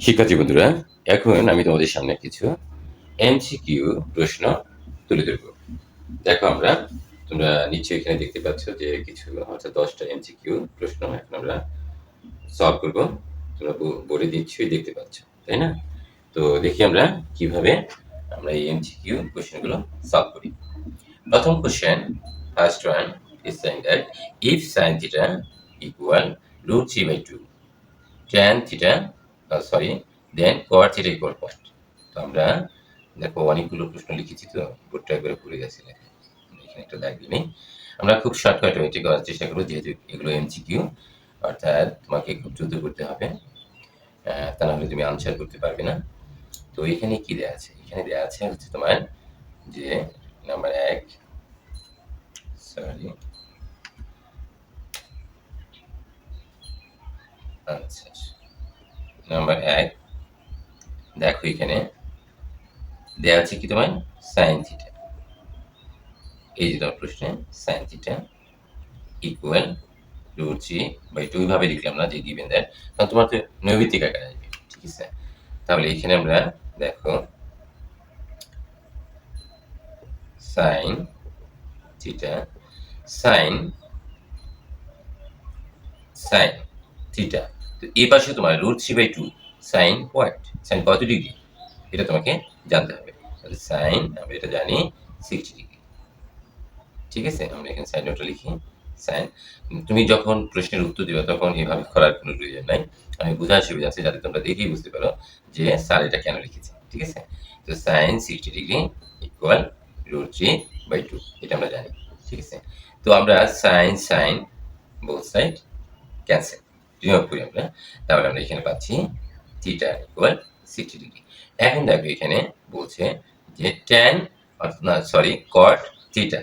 শিক্ষার্থী বন্ধুরা, এখন আমি তোমাদের সামনে কিছু এমসিকিউ প্রশ্ন তুলে ধরব। দেখো তোমরা নিশ্চয়ই এখানে দেখতে পাচ্ছ যে কিছু অর্থাৎ 10টা এমসিকিউ প্রশ্ন এখন আমরা সলভ করব। তোমরা বোর্ডে নিশ্চয়ই দেখতে পাচ্ছ, তাই না? তো দেখি আমরা কিভাবে আমরা এই এমসিকিউ কোশ্চেনগুলো সলভ করি। প্রথম question, first one is saying that if sin theta equal root 3/2 tan theta then cot theta equal what? তো আমরা দেখো অনেকগুলো প্রশ্ন লিখেছি, তো বোর্ডটা একবারে পুড়ে গেছে। এখানে একটা দাগ দিই। আমরা খুব শর্টকাট ওয়েতে করার চেষ্টা করবো, যেহেতু এগুলো এমসিকিউ, অর্থাৎ তোমাকে খুব দ্রুত করতে হবে, তা না হলে তুমি আনসার করতে পারবে না। তো এখানে কি দেওয়া আছে? এখানে দেওয়া আছে হচ্ছে তোমার যে নাম্বার 1, আচ্ছা, নাম্বার 1 দেখো এখানে দেওয়া আছে কি তোমার সাইন থিটা। এই যে তোমার প্রশ্নে সাইন থিটা ইকুয়াল √3/2 এইভাবে লিখলাম না যে গিভেন দ্যাট, কারণ তোমার তো নৈমিত্তিক আকারে আসবে, ঠিক আছে? তাহলে এখানে আমরা দেখো সাইন থিটা সাইন থিটা, তো এই পাশে তোমার √3/2 সাইন হোয়াট, সাইন কত ডিগ্রি, এটা তোমাকে জানতে হবে। তাহলে সাইন আমরা এটা জানি 60 ডিগ্রি, ঠিক আছে? আমরা এখানে সাইন নোটটা লিখি। সাইন, তুমি যখন প্রশ্নের উত্তর দিবে তখন এভাবে করার কোনো প্রয়োজন নাই, আমি বোঝার সুবিধা আছে যাতে তোমরা দেখেই বুঝতে পারো যে স্যার এটা কেন লিখেছে, ঠিক আছে? তো সাইন 60 ডিগ্রি ইকুয়াল √3/2, এটা আমরা জানি, ঠিক আছে? তো আমরা sign both side cancel, remove করি আমরা, তাহলে আমরা এখানে পাচ্ছি থিটা ইকুয়াল 60 ডিগ্রি। এখন দেখো এখানে বলছে যে ট্যান কট থিটা,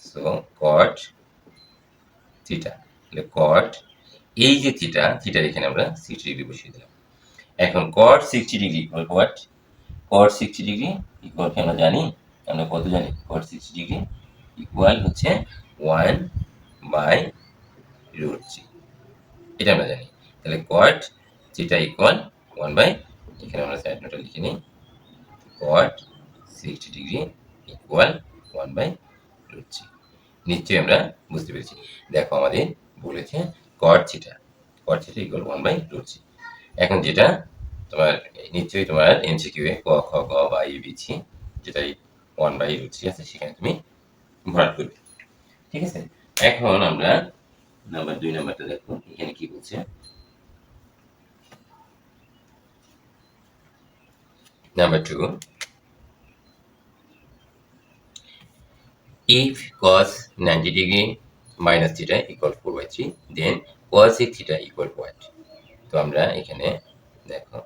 সো কট থিটা, তাহলে কট এই যে থিটার এখানে আমরা 60 ডিগ্রি বসিয়ে দিলাম। এখন cot 60 degree equal what? Cot 60 degree equal কি আমরা জানি? আমরা কত জানি? কট 60 ডিগ্রি ইকুয়াল হচ্ছে 1/√3, এটা আমরা জানি। তাহলে কট থিটা ইকুয়াল 1/, এখানে আমরা সাইড নোটটা লিখে নিই, কট 60 ডিগ্রি ইকুয়াল 1/√3। নিশ্চয়ই আমরা বুঝতে পেরেছি। দেখো আমাদের বলেছে কট থিটা ইকুয়াল 1/√3। এখন যেটা তোমার নিশ্চয়ই তোমার এমসিকিউ এ ক, খ, গ বা ABC যেটাই 1/√3 আছে সেখানে তুমি ভরাট করবে, ঠিক আছে? এখন আমরা নাম্বার 2 নাম্বারটা দেখো এখানে কি বলছে। Number 2, if cos 90 degree minus theta equal 4/3 then cosec theta equal what? তো আমরা এখানে দেখো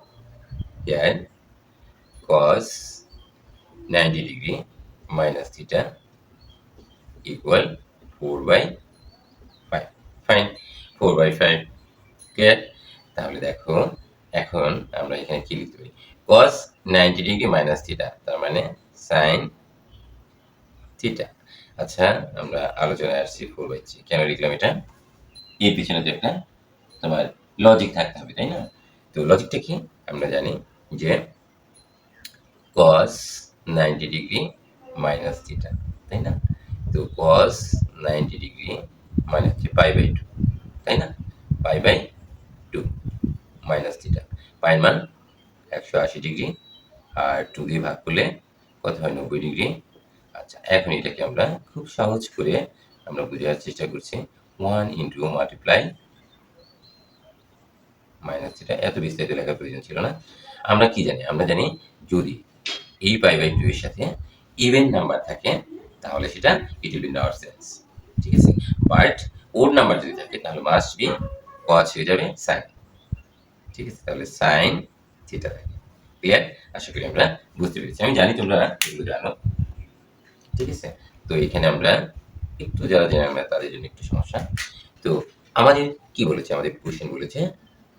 here cos 90 degree minus theta equal 4/5, fine, 4/5 clear. তাহলে দেখো এখন আমরা এখানে কি লিখতে পারি? cos 90 ডিগ্রি মাইনাস থিটা, তার মানে সাইন থিটা। আচ্ছা, আমরা আলোচনায় আসছি 4/3 কেন লিখলাম এটা? এর পিছনে তো একটা তোমার লজিক থাকতে হবে, তাই না? তো লজিকটা কি? আমরা জানি যে cos 90 ডিগ্রি মাইনাস থিটা, তাই না? তো cos 90 ডিগ্রি মানে হচ্ছে π/2, তাই না? π/2 মাইনাস থিটা, পাইয়ের মান 180 ডিগ্রি, আর 2 দিয়ে ভাগ করলে কত হয়? 90 ডিগ্রি। আচ্ছা, এখন এটাকে আমরা খুব সহজ করে আমরা বোঝার চেষ্টা করছি, 1 ইন্টু মাল্টিপ্লাই মাইনাস থিটা। এত বিস্তারিত লেখার প্রয়োজন ছিল না। আমরা কি জানি? আমরা জানি যদি এই π/2 এর সাথে ইভেন নাম্বার থাকে তাহলে সেটা it will be not sense, ঠিক আছে? বাট ওড নাম্বার যদি থাকে তাহলে মাস্ট বি cos হয়ে যাবে সাইন, ঠিক আছে? তাহলে সাইন থিটা থাকে। ক্লিয়ার? আশা করি আমরা বুঝতে পেরেছি। আমি জানি তোমরা এগুলো জানো, ঠিক আছে? তো এখানে আমরা একটু যারা জানি আমরা তাদের জন্য একটু সমস্যা। তো আমাদের কি বলেছে? আমাদের কোশ্চেন বলেছে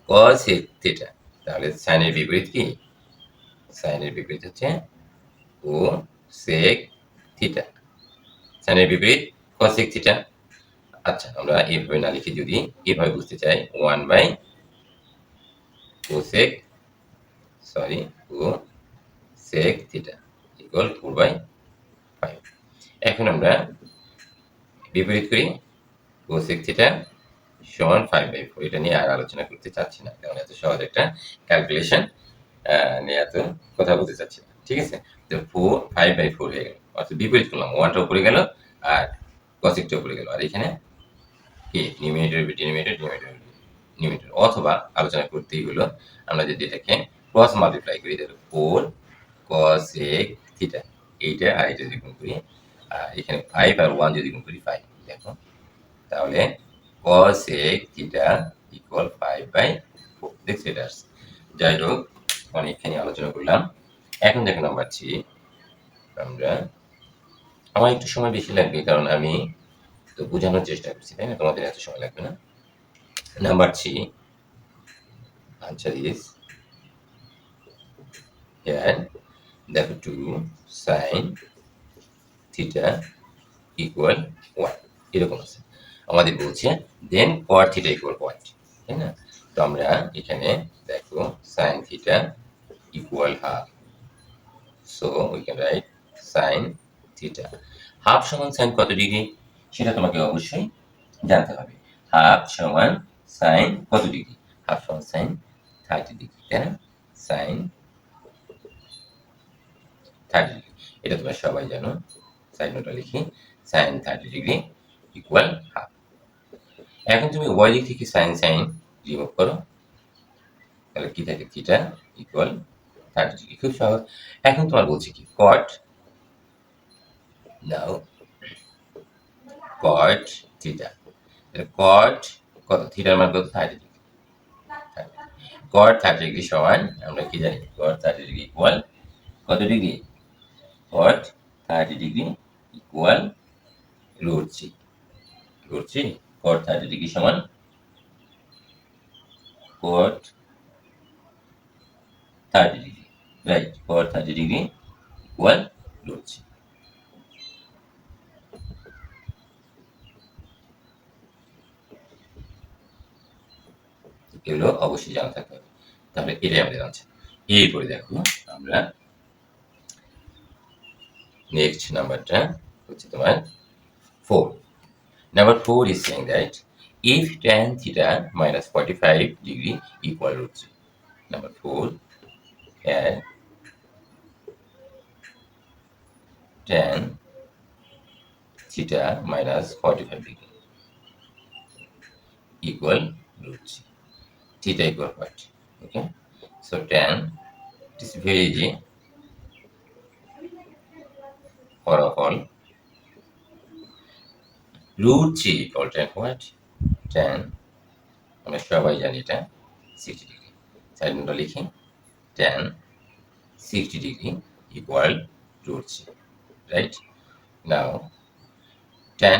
cos থিটা, তাহলে সাইনের বিপরীত কি? সাইনের বিপরীত হচ্ছে কোসেক থিটা, সাইনের বিপরীত কোসেক থিটা। আচ্ছা, আমরা এইভাবে না লিখে যদি এভাবে বুঝতে চাই 1/কোসেক cosec থিটা ইকুয়াল 4/5। এখন আমরা বিপরীত করি, cosec থিটা সমান 5/4। এটা নিয়ে আর আলোচনা করতে চাচ্ছি না, কারণ এত সহজ একটা ক্যালকুলেশন নিয়ে এত কথা বলতে চাচ্ছি না। ঠিক আছে, তো 5/4 হয়ে গেল, অর্থাৎ বিপরীত করলাম, 1টা উপরে গেল আর cosecটা উপরে গেল, আর এখানে কি নিউমিনেটর ডিনোমিনেটর নিউমিনেটর। অথবা আলোচনা করতেই হলো, আমরা যদি এটাকে ক্রস মাল্টিপ্লাই করি, তাহলে 4 cosec থিটা, এইটা আর এটা যদি গুণ করি, আর এখানে 5 আর 1 যদি গুণ করি 5, দেখো তাহলে cosec থিটা ইকুয়াল 5/4। দেখছি এটা আসছে। যাই হোক, অনেকখানি আলোচনা করলাম। এখন দেখো নাম্বার 3, আমার একটু সময় বেশি লাগবে, কারণ আমি তো বোঝানোর চেষ্টা করছি, তাই না? তোমাদের এত সময় লাগবে না। Number 3, answer is here. দেখো 2 sin থিটা ইকুয়াল 1, এরকম আছে। আমাদের বলছে দেন cot থিটা ইকুয়াল পয়েন্ট, তাই না? তো আমরা এখানে দেখো sin theta equal half, so we can write sin theta. Half সমান সাইন কত ডিগ্রি সেটা তোমাকে অবশ্যই জানতে হবে। হাফ সমান সাইন কত ডিগ্রি? হাফ সমান সাইন 30 ডিগ্রি, তাই না? সাইন 30 ডিগ্রি, এটা তোমরা সবাই জানো। সাইড নোটটা লিখি, সাইন 30 ডিগ্রি ইকুয়াল হাফ। এখন তুমি উভয় দিক থেকে সাইন সাইন রিমুভ করো, তাহলে কি থাকে? Theta equal 30 degree. খুব সহজ। এখন তোমার বলছে কি কট, নাও কট থিটা, কট কত? থিটার মান কত? 30 ডিগ্রি। কট 30 ডিগ্রি সমান আমরা কি জানি? কট 30 ডিগ্রি ইকুয়াল কত ডিগ্রি? কট 30 ডিগ্রি ইকুয়াল √3। √3 কট 30 ডিগ্রি সমান cot 30 degree, right? cot 30 degree equal √3। এগুলো অবশ্যই জানা থাকতে হবে, তাহলে এটাই আমাদের আনসার। এরপরে দেখো আমরা নেক্সট নাম্বারটা হচ্ছে তোমার 4। Number 4 is saying that if tan theta minus 45 degree equal √3. Number 4, and tan theta minus 45 degree equal √3. Theta equal what? Okay, so tan, it is very easy. For all, √3 equal tan what? Tan, আমরা সবাই জানি এটা 60 degree. Side নোটটা লিখি, tan 60 degree equal √3, right? Now tan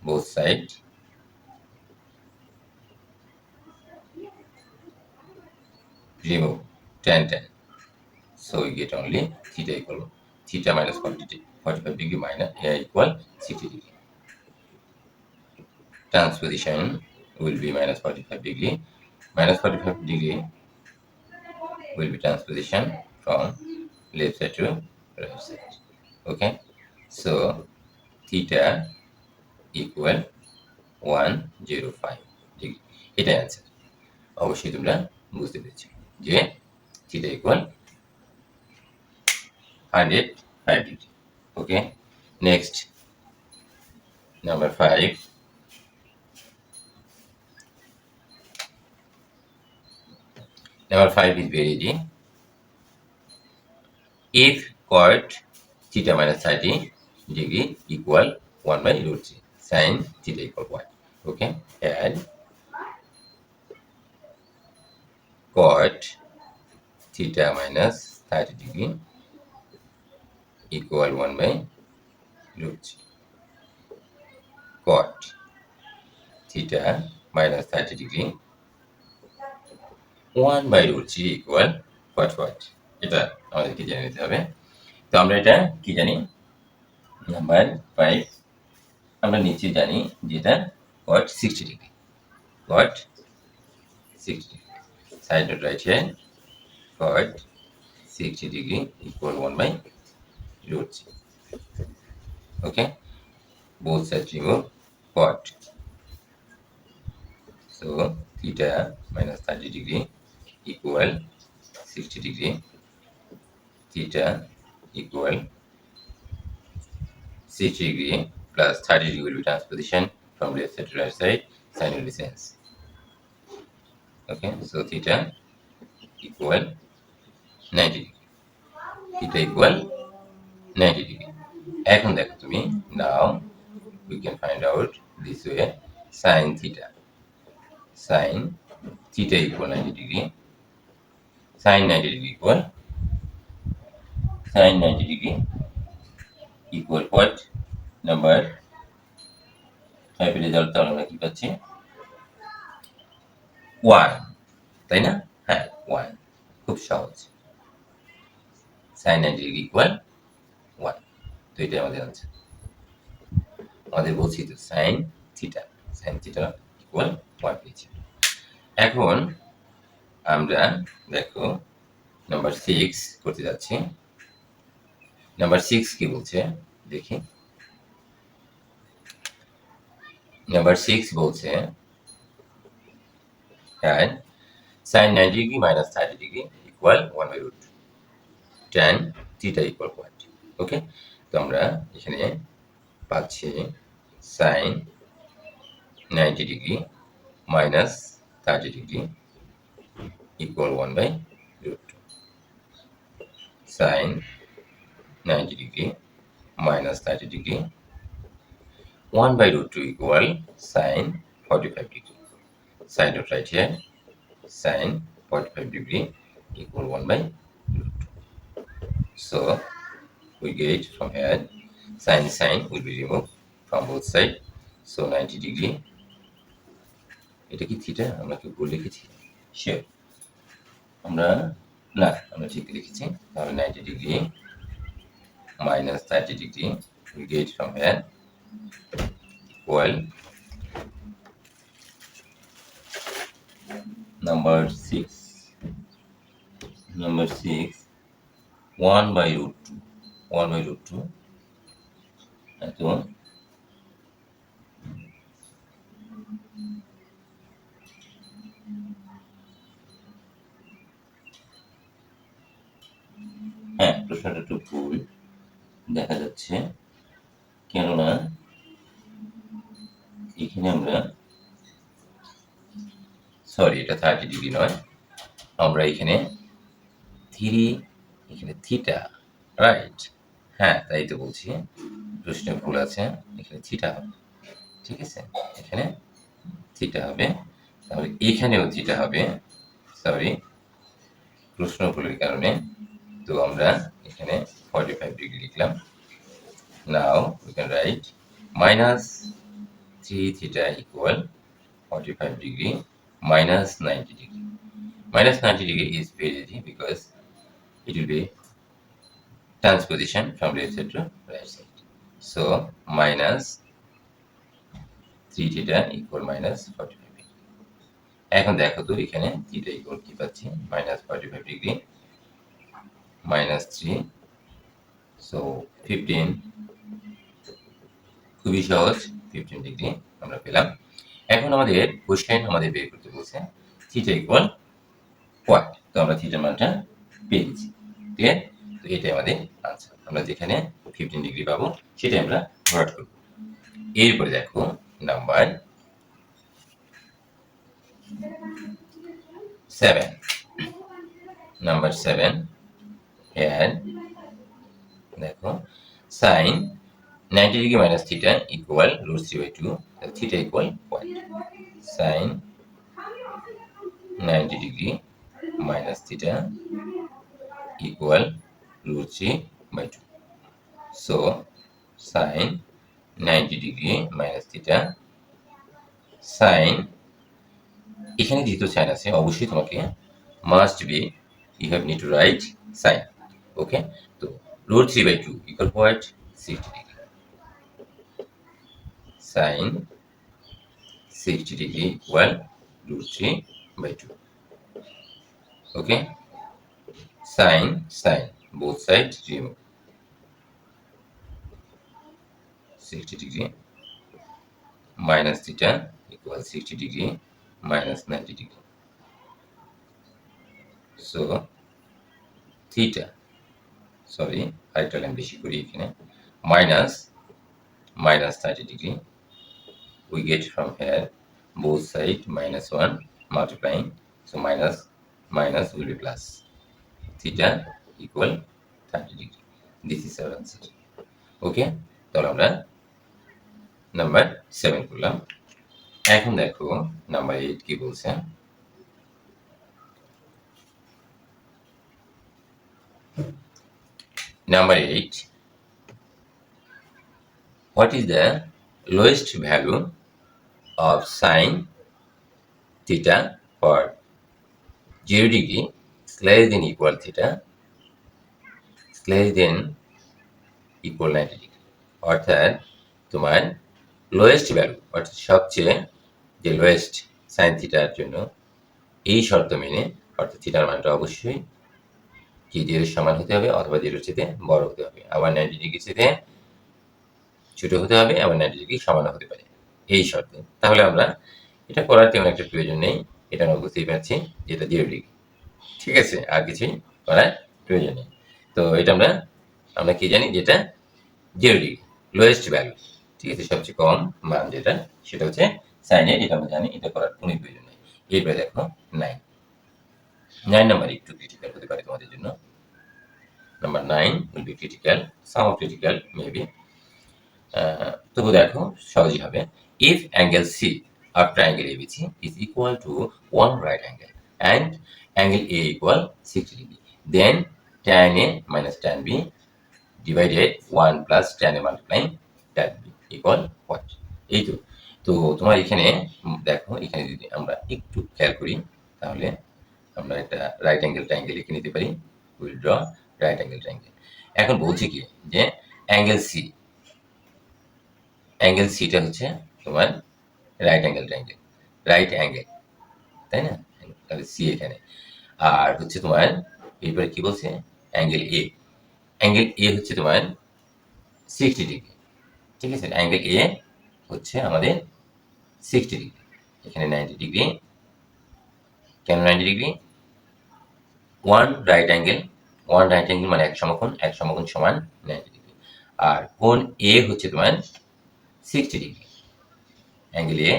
both sides remove tan, so we get only theta equal theta minus 45 degree minus equal 60 degree. Transposition will be minus 45 degree. Minus 45 degree will be transposition from left side to right side. Okay, so theta equal 105 degree, এটাই answer. অবশ্যই তোমরা বুঝতে পেরেছো যে theta equal 105 degree. Okay, next number 5। Number 5 is very easy. If cot theta minus 30 degree equal 1/√3, sin theta equal what? Okay, add cot theta minus 30 degree equal 1/√3. Cot theta minus 30 degree 1/√3 equal what? এটা আমাদেরকে জেনে নিতে হবে। তো আমরা এটা কি জানি? নাম্বার 5 আমরা নিচে জানি যেটা cot 60 degree, cot 60 degree. side note right here, cot 60 degree equal 1 by root 3. Okay, both sides remove cot. So theta minus 30 degree equal 60 degree. Theta equal 60 degree plus 30 degree will be transposition from left side to right side, sine will be sense. Okay, so theta equal 90 degree. Theta equal 90 degree. এখন দেখো তুমি, now we can find out this way, sin theta. Sin theta equal 90 degree. Sin 90 degree equal sin 90 degree equal what number? 5 এর result তাহলে আমরা কি পাচ্ছি? 1, তাই না? হ্যাঁ, 1, খুব সহজ। sin 90 degree equal 1, তো এটাই আমাদের আনসার। আমাদের বলছি তো sin theta equal 1 পেয়েছি। এখন আমরা দেখো নাম্বার 6 করতে যাচ্ছি। নাম্বার 6 কি বলছে দেখি। নাম্বার 6 বলছে and sin 90 degree minus 30 degree equal 1 by root tan theta equal what? ওকে, তো আমরা এখানে পাচ্ছি sin 90 degree minus 30 degree equal 1 by root 2. Sin 90 degree minus 30 degree 1 by root 2 equal sin 45 degree. Side note right here, sin 45 degree equal 1 by root 2. So we get from here sin will be removed from both sides. So 90 degree, এটা কি theta? আমরা কি ভুল লিখেছি? Sure আমরা ঠিক লিখেছি। তাহলে 90 degree minus 30 degree we get from here equal number 6 1 by root 2 এত হ্যাঁ, প্রশ্নটা একটু ভুল দেখা যাচ্ছে, কেননা এখানে আমরা সরি এটা 30 ডিগ্রি নয়, আমরা এখানে এখানে থিটা, রাইট? হ্যাঁ, তাই তো বলছি, প্রশ্নে ভুল আছে, এখানে থিটা হবে, ঠিক আছে? এখানে থিটা হবে, তাহলে এখানেও থিটা হবে, সরি প্রশ্ন ভুলের কারণে। তো আমরা এখানে 45 ডিগ্রি লিখলাম। নাও we can write minus 3 theta equal 45 degree minus 90 degree. Minus 90 degree is very easy because it will be transposition from left side to right side. So minus 3 theta equal minus 45 degree. এখন দেখো তো এখানে theta equal কি পাচ্ছি? minus 45 degree minus 3, so 15, খুবই সহজ, 15 degree আমরা পেলাম। এখন আমাদের কোশ্চেন আমাদের বের করতে বলছে থিটা ইকুয়াল হোয়াট, তো আমরা থিটার মানটা পেয়ে গেছি, ঠিক আছে? তো এটাই আমাদের আনসার। আমরা যেখানে 15 ডিগ্রি পাবো সেটাই আমরা ভরাট করব। এরপরে দেখো নাম্বার 7, নাম্বার 7 এর দেখো sin 90 degree minus theta equal root 3 by 2, theta equal what? Sin 90 degree minus theta equal root 3 by 2. So sin 90 degree minus theta, sin এখানে যেহেতু sin আছে অবশ্যই তোমাকে must be you have need to write sin. ওকে, তো root 3 by 2 equal what? 60 degree. Sin 60 degree equal root 3 by 2. Okay, sign both sides remove 60 degree minus theta equals 60 degree minus 90 degree. So theta, sorry, আরেকটা line বেশি করি এখানে, minus 30 degree. We get from here both side minus 1 multiplying, so minus will be plus. Theta equal 30 degree. This is our answer. ওকে, তাহলে আমরা number 7 করলাম। এখন দেখো number 8 কি বলছে। Number 8, what is the lowest value of sine theta for 0 degree less than equal theta less than equal 90 degree? অর্থাৎ তোমার lowest value, অর্থাৎ সবচেয়ে যে লোয়েস্ট সাইন থিটার জন্য এই শর্ত মেনে, অর্থাৎ থিটার মানটা অবশ্যই কি 0 সমান হতে হবে অথবা 0 চেয়ে বড় হতে হবে, আবার 90 ডিগ্রি চেয়ে ছোট হতে হবে, আবার 90 ডিগ্রি সমান হতে পারে, এই শর্তে। তাহলে আমরা এটা করার তেমন একটা প্রয়োজন নেই, এটা আমরা বুঝতেই পারছি যেটা 0 ডিগ্রি। ঠিক আছে, আর কিছুই করার প্রয়োজন নেই। তো এটা আমরা কি জানি, যেটা 0 ডিগ্রি লোয়েস্ট ভ্যালু, ঠিক আছে, সবচেয়ে কম মান যেটা, সেটা হচ্ছে সাইনের, এটা আমরা জানি, এটা করার কোনো প্রয়োজন নেই। এরপরে দেখো 9 নাম্বার একটু ক্রিটিক্যাল হতে পারে তোমাদের জন্য। Number 9 will be critical, somehow critical maybe. তবু দেখো সহজই হবে। If angle C of triangle ABC is equal to one right angle and angle A equal 60 degree, then tan A minus tan B divided 1 plus tan A multiplying tan B equal what? এই তো। তো তোমার এখানে দেখো, এখানে যদি আমরা একটু খেয়াল করি তাহলে আমরা একটা রাইট অ্যাঙ্গেল ট্রায়াঙ্গেল লিখে নিতে পারি। Will draw right angle triangle. এখন বলছি কি যে অ্যাঙ্গেল সিটা হচ্ছে তোমার right angle triangle, right angle, তাই না? তাহলে সি এখানে, আর হচ্ছে তোমার এরপরে কি বলছে, অ্যাঙ্গেল এ হচ্ছে তোমার 60 ডিগ্রি। ঠিক আছে, অ্যাঙ্গেল এ হচ্ছে আমাদের 60 ডিগ্রি, এখানে 90 ডিগ্রি। কেন 90 ডিগ্রি? ওয়ান রাইট অ্যাঙ্গেল মানে এক সমকোণ সমান 90 ডিগ্রি। আর কোণ এ হচ্ছে তোমার 60 ডিগ্রি। অ্যাঙ্গেল এ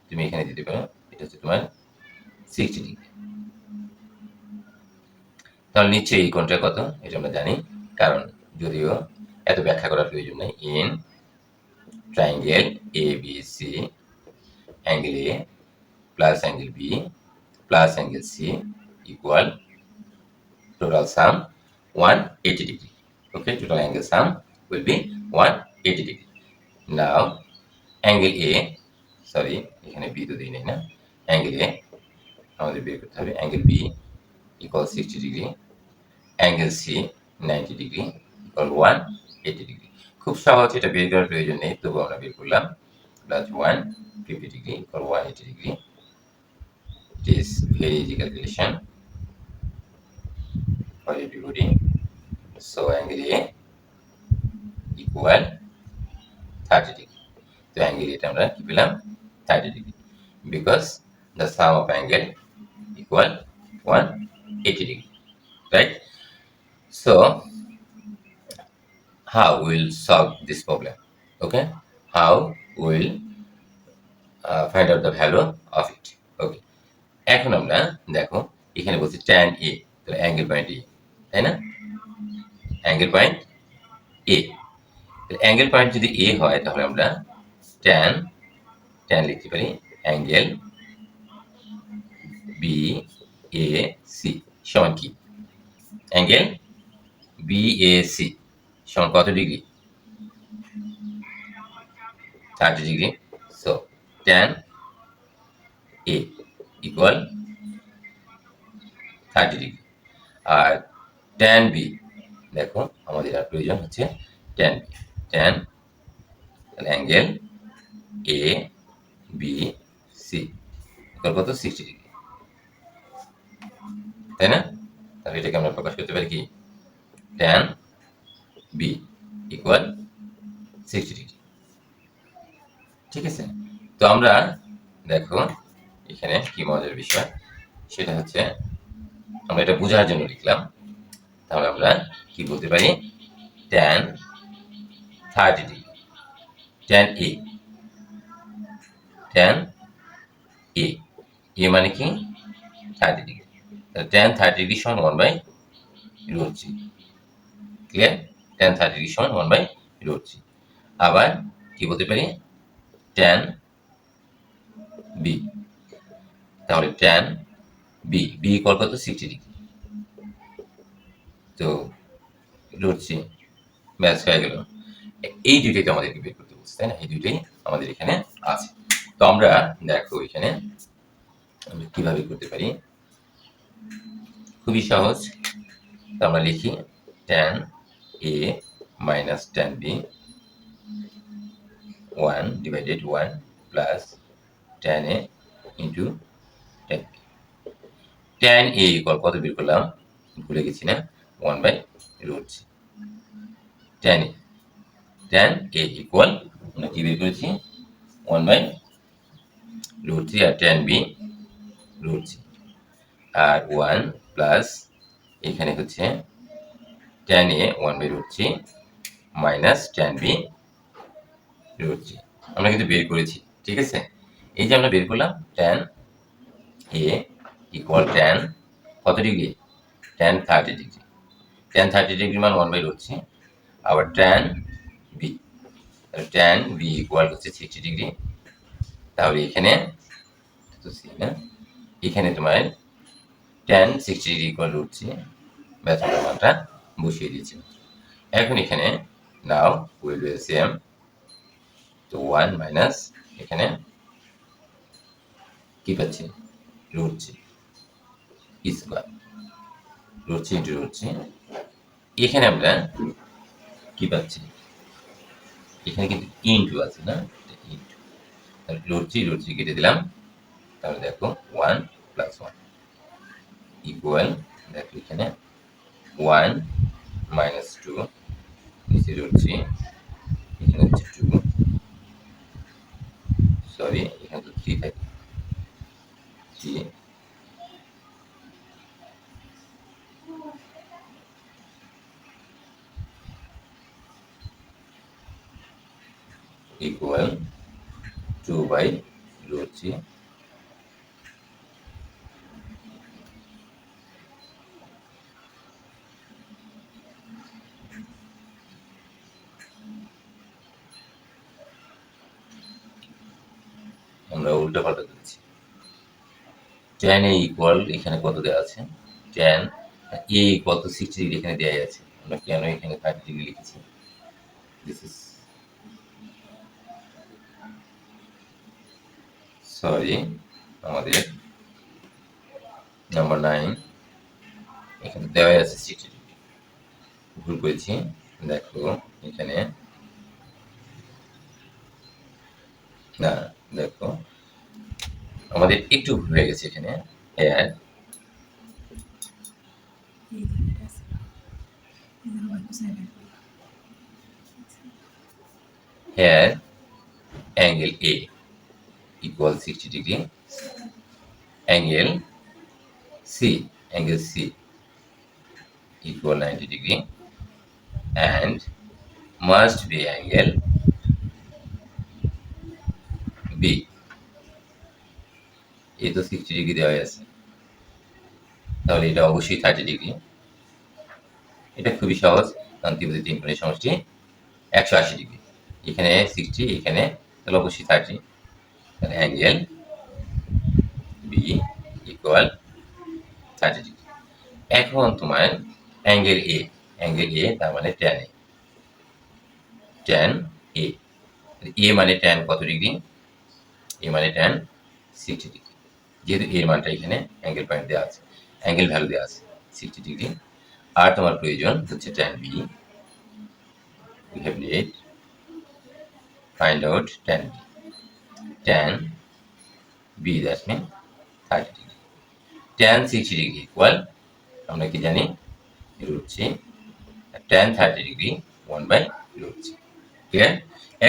তুমি এখানে দিতে পারো, এটা হচ্ছে তোমার 60 ডিগ্রি। তাহলে নিশ্চয়ই এই কোণটা কত, এটা আমরা জানি, কারণ যদিও এত ব্যাখ্যা করার প্রয়োজন নেই। In triangle A B C, angle A plus angle B plus angle C equal total sum 180 degree. Okay, total angle sum will be 180 degree. Now angle A, sorry, এখানে B তো দিই নাই না, angle A আমাদের বের করতে হবে, angle B equal 60 degree, angle C 90 degree equal 180 degree. খুব সহজ, এটা বের করার প্রয়োজন নেই, তবু আমরা বের করলাম। Plus 150 degree equal 180 degree. It is very easy calculation for everybody. So angle A equal 30 degree. তো অ্যাঙ্গেল এটা আমরা কি পেলাম, 30 degree, because the some of angle equal 180 degree, right? So how we'll solve this problem? Okay, how we'll find out the value of it? Okay, এখন আমরা দেখো এখানে বলছি tan A, তো অ্যাঙ্গেল পয়েন্ট A, তাই না? Angle point A, angle point যদি A হয় তাহলে আমরা tan লিখতে পারি অ্যাঙ্গেল বি এ সি সমান কি, অ্যাঙ্গেল বি এ সি সমান কত degree, 30 degree. So tan A equal 30 degree. আর tan বি, দেখো আমাদের আর প্রয়োজন হচ্ছে tan B, tan angle A B C equal কত, 60 ডিগ্রি। তাই না? তাহলে এটাকে আমরা প্রকাশ করতে পারি কি ট্যান বি ইকুয়াল 60 ডিগ্রি। ঠিক আছে, তো আমরা দেখো এখানে কি মজার বিষয়, সেটা হচ্ছে আমরা এটা বোঝার জন্য লিখলাম। তাহলে আমরা কি বলতে পারি tan 30 degree, tan A, tan A, A মানে কি 30 ডিগ্রি, ট্যান 30 ডিগ্রি সমান 1/√3। ক্লিয়ার? ট্যান 30 ডিগ্রি সমান 1/√3। আবার কি বলতে পারি ট্যান বি, তাহলে ট্যান বি, বি ইকুয়াল কত 60 ডিগ্রি, তো √3 ম্যাচ হয়ে গেল। এই দুইটাই তো আমাদেরকে বের করতে বলছে, তাই না? এই দুইটাই আমাদের এখানে আছে। তো আমরা দেখো এখানে আমরা কিভাবে করতে পারি, খুবই সহজ। তো আমরা লিখি tan A minus tan B 1/1 plus tan A into tan B. Tan A equal কত বের করলাম ভুলে গেছি না, 1/√3। Tan A, tan A equal আমরা কি বের করেছি 1/√3, আর ট্যান বি √3, আর 1 প্লাস এখানে হচ্ছে tan A 1/√3 minus tan B √3। আমরা কিন্তু বের করেছি, ঠিক আছে? এই যে আমরা বের করলাম ট্যান এ ইকুয়াল ট্যান কত degree, tan 30 degree, tan 30 degree মান 1/√3। আবার tan B, tan B equal হচ্ছে 60 ডিগ্রি। তাহলে এখানে তো সি না, এখানে তোমার ট্যান 60 ডিগ্রি ইকুয়াল √3, ব্যাচের মানটা বসিয়ে দিয়েছি। এখন এখানে নাও উইল ডু এলসিএম, তো 1 মাইনাস এখানে কি পাচ্ছি √3 স্কোয়ার, √3 ইন্টু √3। এখানে আমরা কি পাচ্ছি, এখানে কিন্তু ইন্টু আছে না, ইন্টু, তাহলে √3 কেটে দিলাম। তাহলে দেখো 1 প্লাস 1 ইকুয়াল, দেখো এখানে 1 মাইনাস 2, নিচে √3, এখানে হচ্ছে 2, সরি এখানে তো 3 থাকে, 3 ইকুয়াল 2/√3। আমরা উল্টো পাল্টা দিচ্ছি, ট্যান এ ইকুয়াল এখানে কত দেওয়া আছে, ট্যান এ ইকুয়াল তো 60 ডিগ্রি এখানে দেওয়া আছে, আমরা কেন এখানে 30 ডিগ্রি লিখেছি, দিস ইজ সরি আমাদের নাম্বার 9 এখানে দেওয়া আছে 60 ডিগ্রি, ভুল করেছি। দেখো এখানে না, দেখো আমাদের একটু ভুল হয়ে গেছে এখানে, here here angle A equal 60 degree, angle C, angle C equal 90 degree and must be angle B. এই তো 60 ডিগ্রি দেওয়া আছে, তাহলে এটা অবশ্যই 30 ডিগ্রি। এটা খুবই সহজ, কারণ ত্রিভুজের তিন কোণের সমষ্টি 180 ডিগ্রি, এখানে 60, এখানে তাহলে অবশ্যই 30, তাহলে অ্যাঙ্গেল বি ইকুয়াল 30 ডিগ্রি। এখন তোমার অ্যাঙ্গেল এ, অ্যাঙ্গেল এ তার মানে tan A, tan A, A মানে ট্যান কত ডিগ্রি, এ মানে ট্যান 60 ডিগ্রি, যেহেতু এর মানটা এখানে অ্যাঙ্গেল পয়েন্ট দেওয়া আছে, অ্যাঙ্গেল ভ্যালু দেওয়া আছে 60 ডিগ্রি। আর তোমার প্রয়োজন হচ্ছে tan B, we have need find out tan b, tan b that means 30 degree, tan 60 degree equal আমরা কি জানি √3 tan 30° 1/√3। ক্লিয়ার?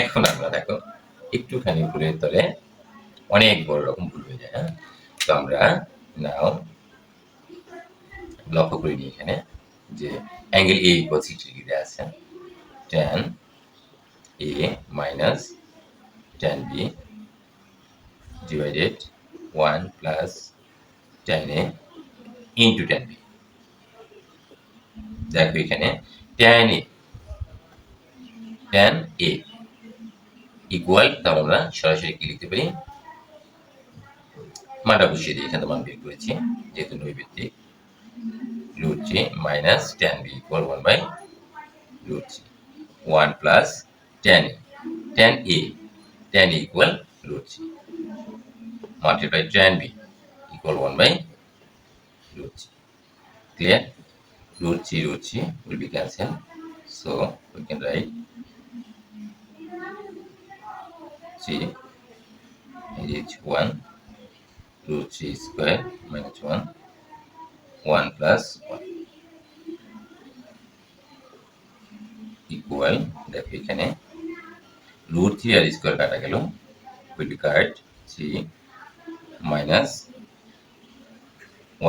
এখন আমরা দেখো একটুখানি ভুলের তলে অনেক বড় রকম ভুল হয়ে যায়। হ্যাঁ, তো আমরা নাও লক্ষ্য করি নি এখানে যে অ্যাঙ্গেল এ ইকুয়াল 60° দেওয়া আছে। tan a minus tan b divided 1 plus tan a into tan b। দেখো এখানে tan a ইকুয়াল, তাহলে আমরা সরাসরি কি লিখতে পারি, মানটা বসিয়ে দিই, এখানে মান বের করেছি যেহেতু নৈবেদ্যিক, √3 minus tan b equal 1/√3, 1 plus tan a equal √3 multiply tan b equal 1/√3. Clear? √3 will be cancelled, so we can write 3 is 1, √3 square minus 1, 1 plus 1 equal, দেখো এখানে √3 আর স্কোয়ার কাটা গেল, will be cut 3 minus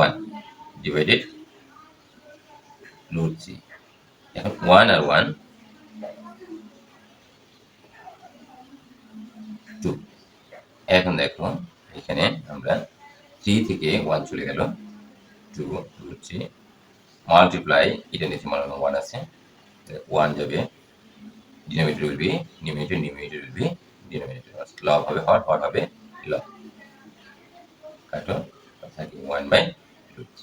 1 divided √3। এখন 1 আর 1 2। এখন দেখো এখানে আমরা 3 থেকে 1 চলে গেল, 2 √3 মাল্টিপ্লাই, এটা নিচে মানে 1 আছে, 1 যাবে denominator will be numerator, numerator will be denominator, লব হবে হট, হট হবে লব, কাটো 1/√3।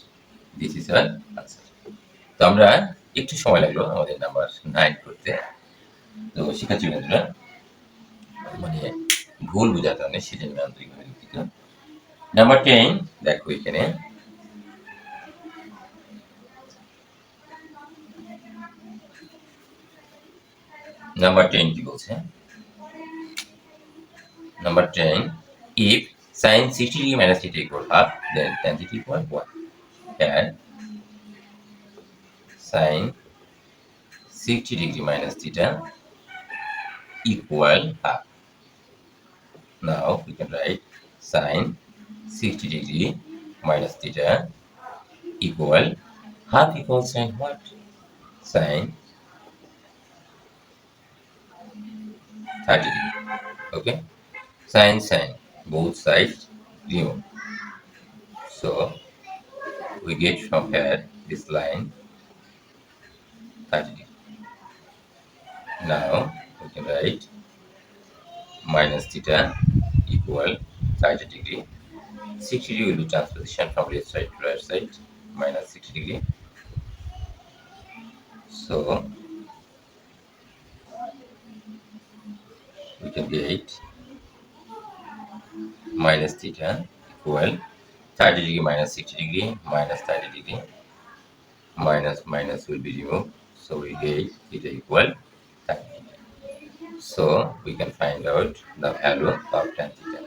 This is our answer. তো আমরা একটু সময় লাগলো আমাদের নাম্বার 9 করতে। তো শিক্ষার্থী বন্ধুরা, মানে ভুল বোঝার কারণে সেজন্য আন্তরিকভাবে দুঃখিত। নাম্বার 10 দেখো এখানে নাম্বার 10 কি বলছে, number 10, if sin 60° minus theta equal half, then tan theta equal 1. And sin 60° minus theta equal half. Now we can write sin 60° minus theta equal half equals sin what? Sin 30°. Okay? Sin both sides remove. So we get from here this line 30°. Now we can write minus theta equal 30°. 60° will be transposition from left side to right side, minus 60°. So we can get minus theta equal 30° minus 60°, minus 30°, minus will be removed, so we get theta equal 30°. So we can find out the value of tan theta.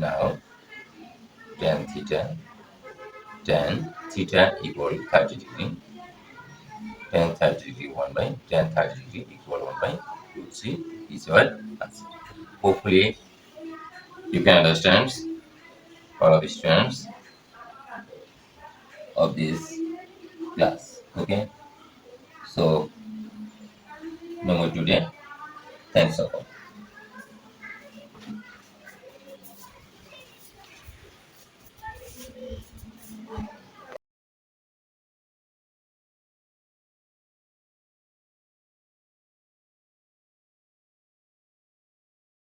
Now tan theta equal 30°, tan 30° 1/tan 30° equal 1/√3 is our answer. Hopefully you can understand all of the students of this class. Okay, so no more today. Thanks for all.